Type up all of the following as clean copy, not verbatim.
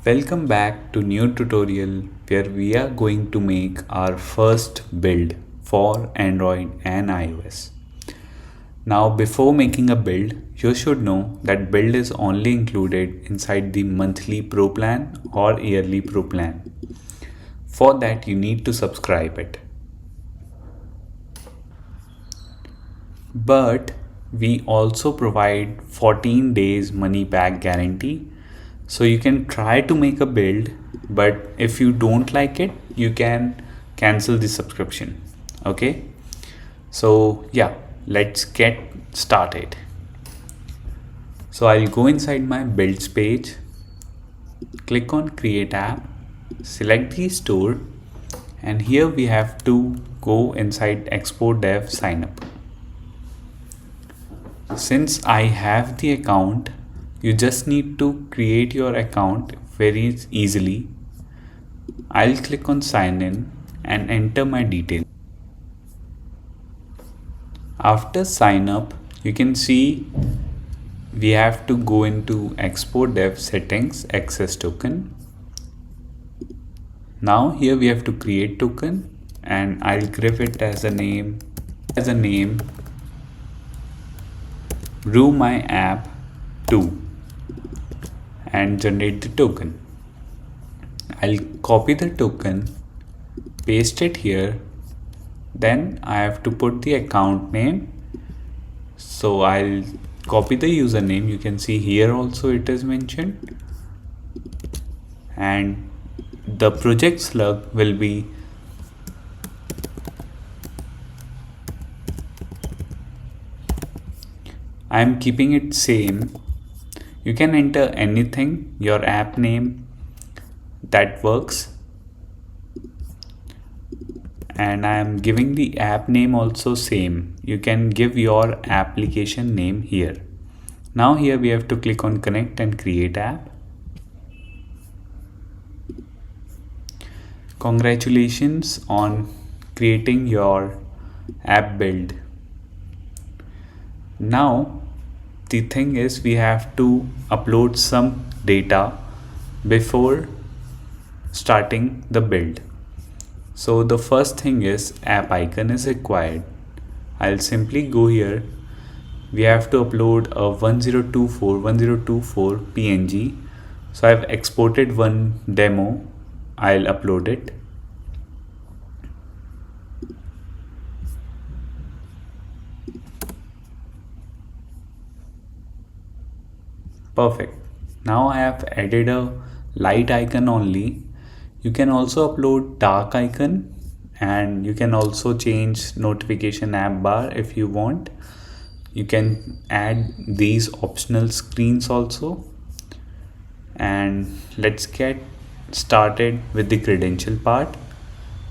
Welcome back to new tutorial where we are going to make our first build for Android and iOS. Now before making a build, you should know that build is only included inside the monthly pro plan or yearly pro plan. For that you need to subscribe it. But we also provide 14 days money back guarantee. So you can try to make a build, but if you don't like it, you can cancel the subscription. Okay. So yeah, let's get started. So I'll go inside my builds page, click on create app, select the store, and here we have to go inside expo.dev sign up. Since I have the account, you just need to create your account very easily. I'll click on sign in and enter my details. After sign up, you can see we have to go into expo.dev settings access token. Now here we have to create token and I'll give it as a name BrewmyApp 2 and generate the token. I'll copy the token, paste it here, then I have to put the account name. So I'll copy the username, you can see here also it is mentioned, and the project slug will be I'm keeping it same. You can enter anything, your app name, that works. And I am giving the app name also same. You can give your application name here. Now here we have to click on connect and create app. Congratulations on creating your app build. Now the thing is we have to upload some data before starting the build. So the first thing is app icon is required. I'll simply go here. We have to upload a 1024 PNG. So I've exported one demo. I'll upload it. Perfect. Now I have added a light icon only. You can also upload dark icon and you can also change notification app bar if you want. You can add these optional screens also. And let's get started with the credential part.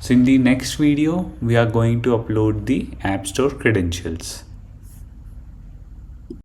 So in the next video, we are going to upload the App Store credentials.